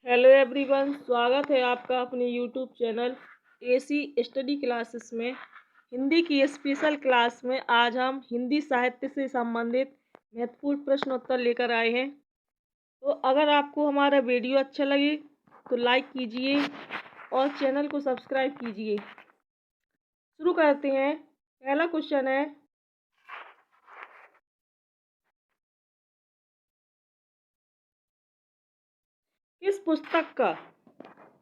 Hello everyone, स्वागत है आपका अपने YouTube channel AC study classes में। हिंदी की स्पेशल क्लास में आज हम हिंदी साहित्य से संबंधित महत्वपूर्ण प्रश्न उत्तर लेकर आए हैं। तो अगर आपको हमारा वीडियो अच्छा लगे तो लाइक कीजिए और चैनल को सब्सक्राइब कीजिए। शुरू करते हैं। पहला क्वेश्चन है, किस पुस्तक का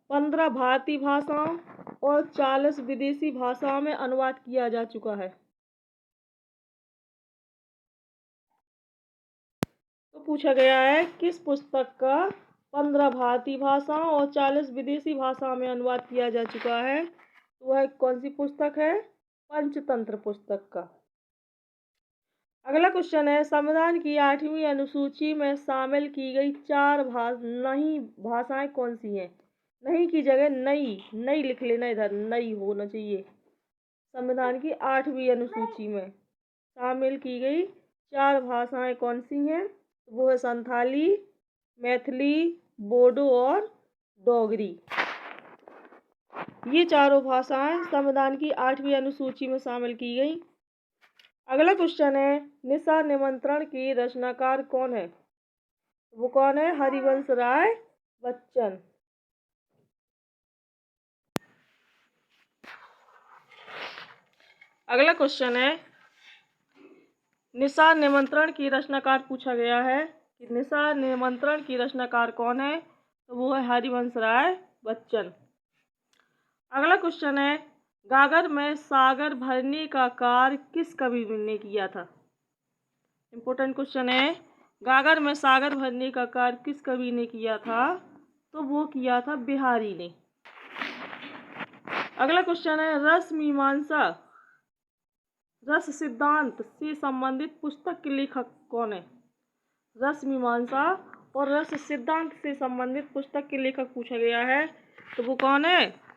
15 भारतीय भाषाओं और 40 विदेशी भाषाओं में अनुवाद किया जा चुका है? तो पूछा गया है किस पुस्तक का 15 भारतीय भाषाओं और 40 विदेशी भाषाओं में अनुवाद किया जा चुका है। तो वह कौन सी पुस्तक है? पंचतंत्र पुस्तक का। अगला क्वेश्चन है, संविधान की 8वीं अनुसूची में शामिल की गई 4 नई भाषाएं कौन सी हैं? नहीं की जगह नई नई लिख लेना, इधर नई होना चाहिए। संविधान की 8वीं अनुसूची में शामिल की गई 4 भाषाएं कौन सी हैं? वो है संथाली, मैथिली, बोडो और डोगरी। ये चारों भाषाएं संविधान की 8वीं अनुसूची में शामिल की गई। अगला क्वेश्चन है, निशा निमंत्रण की रचनाकार कौन है? वो कौन है? हरिवंश राय बच्चन। अगला क्वेश्चन है, निशा निमंत्रण की रचनाकार पूछा गया है कि निशा निमंत्रण की रचनाकार कौन है? तो वो है हरिवंश राय बच्चन। अगला क्वेश्चन है, गागर में सागर भरने का कार्य किस कवि ने किया था? इंपॉर्टेंट क्वेश्चन है, गागर में सागर भरने का कार्य किस कवि ने किया था? तो वो किया था बिहारी ने। अगला क्वेश्चन है, रस मीमांसा रस सिद्धांत से संबंधित पुस्तक के लेखक कौन है? रस मीमांसा और रस सिद्धांत से संबंधित पुस्तक के लेखक पूछा गया है। तो वो कौन है?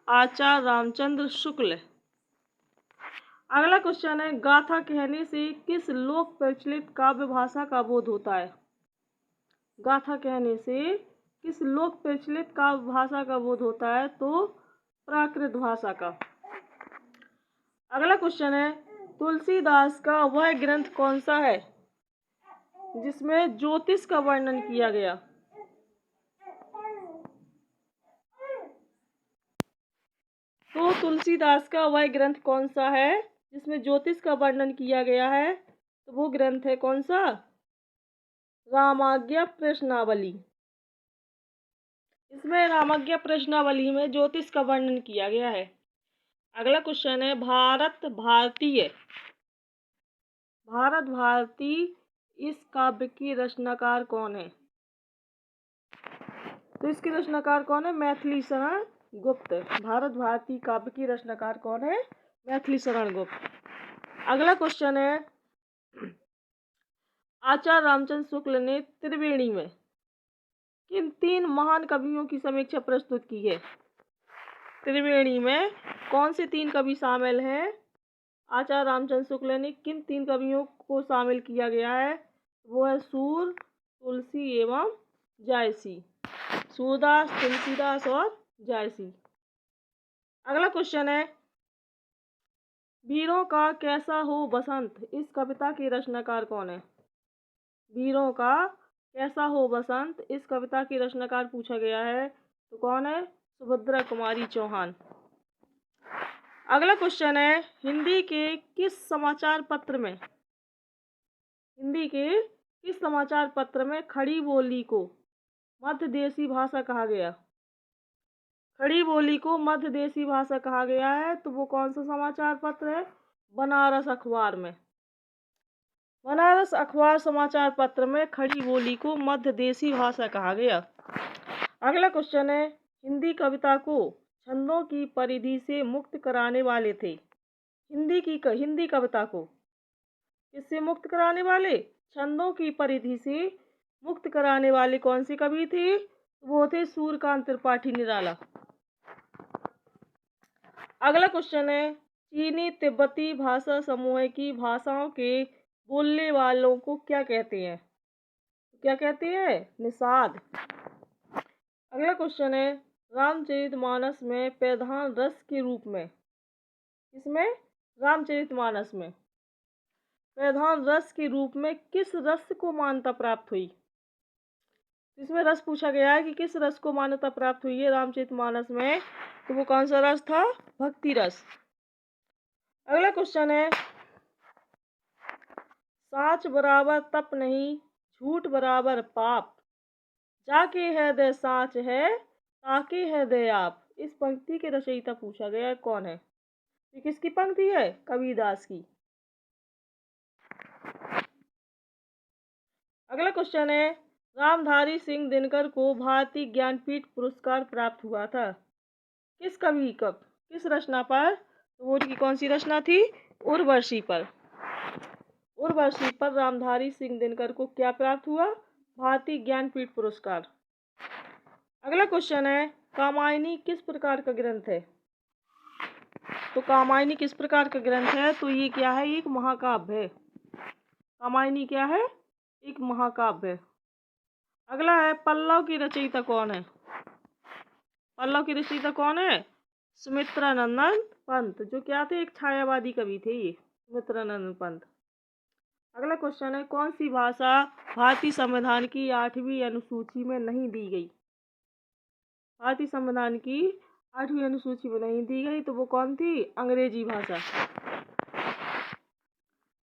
आचार्य रामचंद्र शुक्ल। अगला क्वेश्चन है, गाथा कहने से किस लोक प्रचलित काव्य भाषा का बोध होता है? गाथा कहने से किस लोक प्रचलित काव्य भाषा का बोध होता है? तो प्राकृत भाषा का। अगला क्वेश्चन है, तुलसीदास का वह ग्रंथ कौन सा है जिसमें ज्योतिष का वर्णन किया गया? तो तुलसीदास का वह ग्रंथ कौन सा है जिसमें ज्योतिष का वर्णन किया गया है? तो वो ग्रंथ है कौन सा? रामाज्ञा प्रश्नावली। इसमें रामाज्ञा प्रश्नावली में ज्योतिष का वर्णन किया गया है। अगला क्वेश्चन है, भारत भारती इस काव्य की रचनाकार कौन है? तो इसकी रचनाकार कौन है? मैथिली शरण गुप्त। भारत भारती काव्य की रचनाकार कौन है? मैथिली शरण गुप्त। अगला क्वेश्चन है, आचार्य रामचंद्र शुक्ल ने त्रिवेणी में किन 3 महान कवियों की समीक्षा प्रस्तुत की है? त्रिवेणी में कौन से 3 कवि शामिल हैं? आचार्य रामचंद्र शुक्ल ने किन 3 कवियों को शामिल किया गया है? वो है सूर, तुलसी एवं जायसी। सूरदास, तुलसीदास और जायसी। अगला क्वेश्चन है, वीरों का कैसा हो बसंत इस कविता की रचनाकार कौन है? वीरों का कैसा हो बसंत इस कविता की रचनाकार पूछा गया है। तो कौन है? सुभद्रा कुमारी चौहान। अगला क्वेश्चन है, हिंदी के किस समाचार पत्र में खड़ी बोली को मध्य देशी भाषा कहा गया? खड़ी बोली को मध्य देशी भाषा कहा गया है। तो वो कौन सा समाचार पत्र है? बनारस अखबार में। बनारस अखबार समाचार पत्र में खड़ी बोली को मध्य देशी भाषा कहा गया। अगला क्वेश्चन है, हिंदी कविता को छंदों की परिधि से मुक्त कराने वाले थे। हिंदी कविता को किससे मुक्त कराने वाले? छंदों की परिधि से मुक्त कराने वाले कौन से कवि थे? वो थे सूर्यकांत त्रिपाठी निराला। अगला क्वेश्चन है, चीनी तिब्बती भाषा समूह की भाषाओं के बोलने वालों को क्या कहते हैं? क्या कहते हैं? निषाद। अगला क्वेश्चन है, रामचरितमानस में प्रधान रस के रूप में, इसमें रामचरितमानस में प्रधान रस के रूप में किस रस को मान्यता प्राप्त हुई? इसमें रस पूछा गया है कि किस रस को मान्यता प्राप्त हुई है रामचरितमानस में, तो वो कौन सा रस था? भक्ति रस। अगला क्वेश्चन है, साच बराबर तप नहीं, झूठ बराबर पाप, जाके है दे साच है, ताके है दे आप। इस पंक्ति के रचयिता पूछा गया है, कौन है? ये किसकी पंक्ति है? कबीरदास की। अगला क्वेश्चन है, रामधारी सिंह दिनकर को भारतीय ज्ञानपीठ पुरस्कार प्राप्त हुआ था किस कवि कब किस रचना पर? तो वो की कौन सी रचना थी? उर्वशी पर। उर्वशी पर रामधारी सिंह दिनकर को क्या प्राप्त हुआ? भारतीय ज्ञानपीठ पुरस्कार। अगला क्वेश्चन है, कामायनी किस प्रकार का ग्रंथ है? तो कामायनी किस प्रकार का ग्रंथ है? तो ये क्या है? एक महाकाव्य है। कामायनी क्या है? एक महाकाव्य है। अगला है, पल्लव की रचयिता कौन है? पल्लव की रचयिता कौन है? सुमित्रानंदन पंत, जो क्या थे? एक छायावादी कवि थे ये, सुमित्रानंदन पंत। अगला क्वेश्चन है, कौन सी भाषा भारतीय संविधान की 8वीं अनुसूची में नहीं दी गई? भारतीय संविधान की 8वीं अनुसूची में नहीं दी गई, तो वो कौन थी? अंग्रेजी भाषा।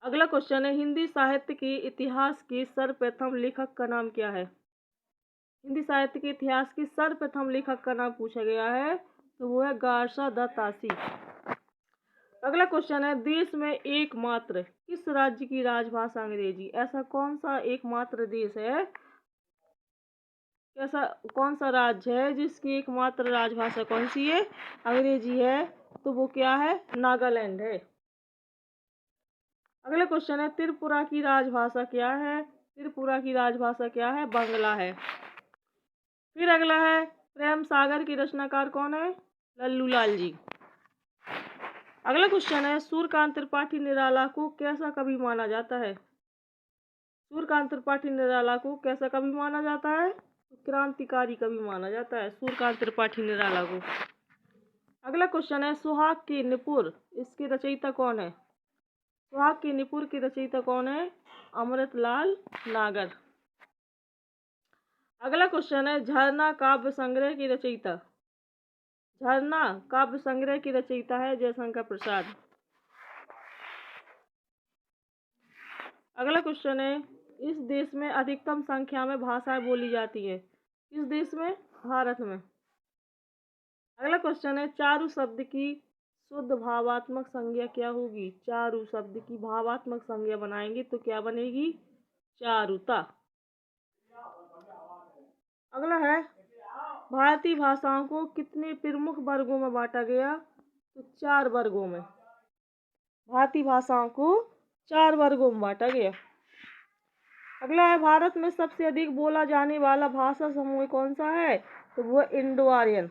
अगला क्वेश्चन है, हिंदी साहित्य के इतिहास के सर्वप्रथम लेखक का नाम क्या है? हिंदी साहित्य के इतिहास के सर्वप्रथम लेखक का नाम पूछा गया है, तो वो है गार्सा द तासी। अगला क्वेश्चन है, देश में एकमात्र किस राज्य की राजभाषा अंग्रेजी? ऐसा कौन सा एकमात्र देश है, कैसा कौन सा राज्य है जिसकी एकमात्र राजभाषा कौन सी है? अंग्रेजी है। तो वो क्या है? नागालैंड है। अगला क्वेश्चन है, त्रिपुरा की राजभाषा क्या है? त्रिपुरा की राजभाषा क्या है? बांग्ला है। फिर अगला है, प्रेम सागर की रचनाकार कौन है? लल्लू लाल जी। अगला क्वेश्चन है, सूर्यकांत त्रिपाठी निराला को कैसा कवि माना जाता है? सूर्यकांत त्रिपाठी निराला को कैसा कवि माना जाता है? क्रांतिकारी कवि माना जाता है सूर्यकांत त्रिपाठी निराला को। अगला क्वेश्चन है, सुहाग के निपुर इसके रचयिता कौन है? सुहाग के निपुर के रचयिता कौन है? अमृतलाल नागर। अगला क्वेश्चन है, झरना काव्य संग्रह की रचयिता, झरना काव्य संग्रह की रचयिता है जयशंकर प्रसाद। अगला क्वेश्चन है, इस देश में अधिकतम संख्या में भाषाएं बोली जाती है? किस देश में? भारत में। अगला क्वेश्चन है, चारु शब्द की शुद्ध भावात्मक संज्ञा क्या होगी? चारु शब्द की भावात्मक संज्ञा बनाएंगे तो क्या बनेगी? चारुता। अगला है, भारतीय भाषाओं को कितने प्रमुख वर्गों में बांटा गया? तो 4 वर्गों में। भारतीय भाषाओं को 4 वर्गों में बांटा गया। अगला है, भारत में सबसे अधिक बोला जाने वाला भाषा समूह कौन सा है? तो वो इंडो आर्यन।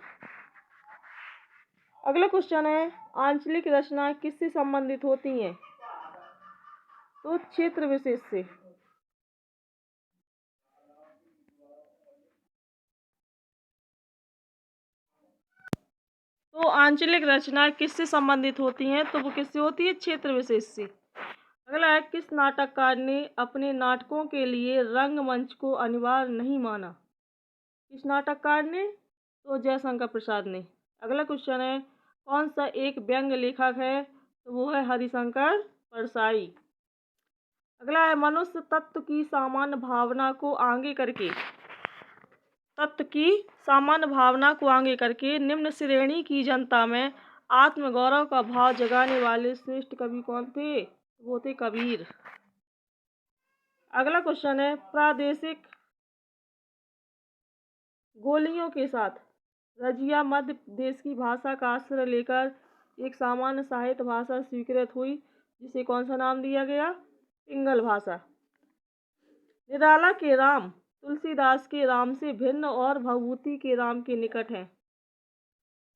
अगला क्वेश्चन है, आंचलिक रचनाएं किससे संबंधित होती हैं? तो क्षेत्र विशेष से। तो आंचलिक रचनाएं किससे संबंधित होती हैं? तो वो किससे होती है? क्षेत्र विशेष से। अगला है, किस नाटककार ने अपने नाटकों के लिए रंगमंच को अनिवार्य नहीं माना? किस नाटककार ने? तो जयशंकर प्रसाद ने। अगला क्वेश्चन है, कौन सा एक व्यंग्य लेखक है? तो वो है हरिशंकर परसाई। अगला है, मनुष्य तत्व की सामान्य भावना को आगे करके निम्न श्रेणी की जनता में आत्मगौरव का भाव जगाने वाले श्रेष्ठ कवि कौन थे? वो थे कबीर। अगला क्वेश्चन है, प्रादेशिक गोलियों के साथ रजिया मध्य प्रदेश की भाषा का आश्रय लेकर एक सामान्य साहित्य भाषा स्वीकृत हुई, जिसे कौन सा नाम दिया गया? पिंगल भाषा। निराला के राम तुलसीदास के राम से भिन्न और भभूति के राम के निकट है।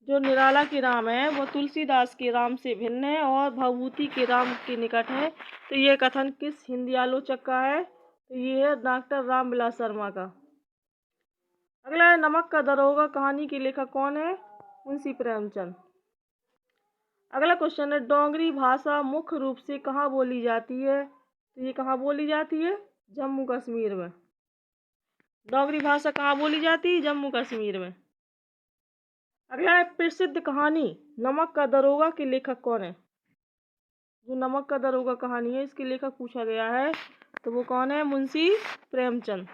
जो निराला के राम है वो तुलसीदास के राम से भिन्न है और भभूति के राम के निकट है। तो ये कथन किस हिंदी आलोचक का है? तो ये है डॉक्टर रामविलास शर्मा का। अगला है नमक का दरोगा कहानी के लेखक कौन है? मुंशी प्रेमचंद। अगला क्वेश्चन है डोगरी भाषा मुख्य रूप से कहाँ बोली जाती है? तो ये कहाँ बोली जाती है? जम्मू कश्मीर में। डोगरी भाषा कहाँ बोली जाती है? जम्मू कश्मीर में। अगला है प्रसिद्ध कहानी नमक का दरोगा के लेखक कौन है? जो नमक का दरोगा कहानी है इसके लेखक पूछा गया है तो वो कौन है? मुंशी प्रेमचंद।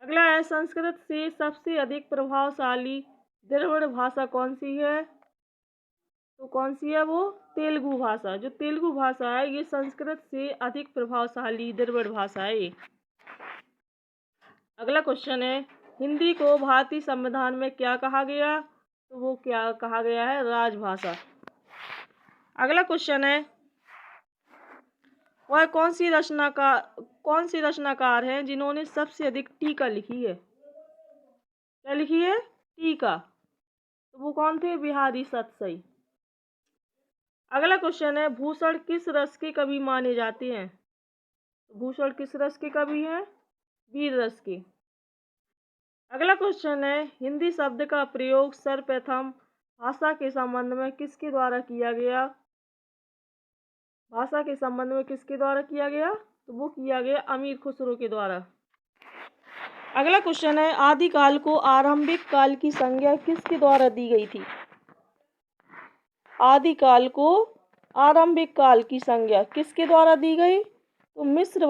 अगला है संस्कृत से सबसे अधिक प्रभावशाली द्रविड़ भाषा कौन सी है? तो कौन सी है वो? तेलुगु भाषा। जो तेलुगु भाषा है ये संस्कृत से अधिक प्रभावशाली द्रविड़ भाषा है ये। अगला क्वेश्चन है हिंदी को भारतीय संविधान में क्या कहा गया? तो वो क्या कहा गया है? राजभाषा। अगला क्वेश्चन है वह कौन सी रचनाकार हैं जिन्होंने सबसे अधिक टीका लिखी है? क्या लिखी है? टीका। तो वो कौन थे? बिहारी सतसई। अगला क्वेश्चन है भूषण किस रस के कवि माने जाते हैं? भूषण किस रस के कवि हैं? वीर रस के। अगला क्वेश्चन है हिंदी शब्द का प्रयोग सर्वप्रथम भाषा के संबंध में किसके द्वारा किया गया? भाषा के संबंध में किसके द्वारा किया गया? तो वो किया गया अमीर खुसरो के द्वारा। अगला क्वेश्चन है आदिकाल को आरंभिक काल की संज्ञा किसके द्वारा दी गई थी? आदिकाल को आरंभिक काल की संज्ञा किसके द्वारा दी गई? तो मिस्र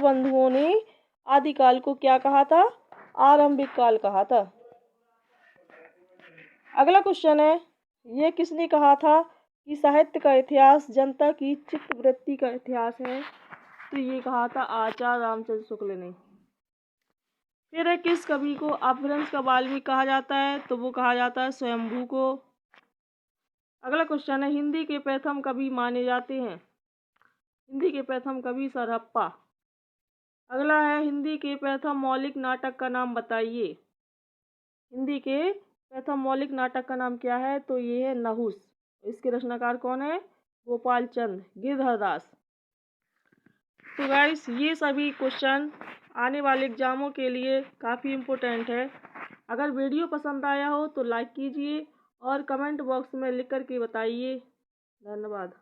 बंधुओं ने आदिकाल को क्या कहा था? आरंभिक काल कहा था। अगला क्वेश्चन है ये किसने कहा था कि साहित्य का इतिहास जनता की चित्तवृत्ति का इतिहास है? तो ये कहा था आचार्य रामचंद्र शुक्ल ने। फिर किस कवि को अपभ्रंश का वाल्मीकि कहा जाता है? तो वो कहा जाता है स्वयंभू को। अगला क्वेश्चन है हिंदी के प्रथम कवि माने जाते हैं? हिंदी के प्रथम कवि सरहप्पा। अगला है हिंदी के प्रथम मौलिक नाटक का नाम बताइए। हिंदी के प्रथम मौलिक नाटक का नाम क्या है? तो ये है नहुस। इसके रचनाकार कौन है? गोपाल चंद गिरधरदास। तो गाइस ये सभी क्वेश्चन आने वाले एग्जामों के लिए काफ़ी इम्पोर्टेंट है। अगर वीडियो पसंद आया हो तो लाइक कीजिए और कमेंट बॉक्स में लिख कर के बताइए। धन्यवाद।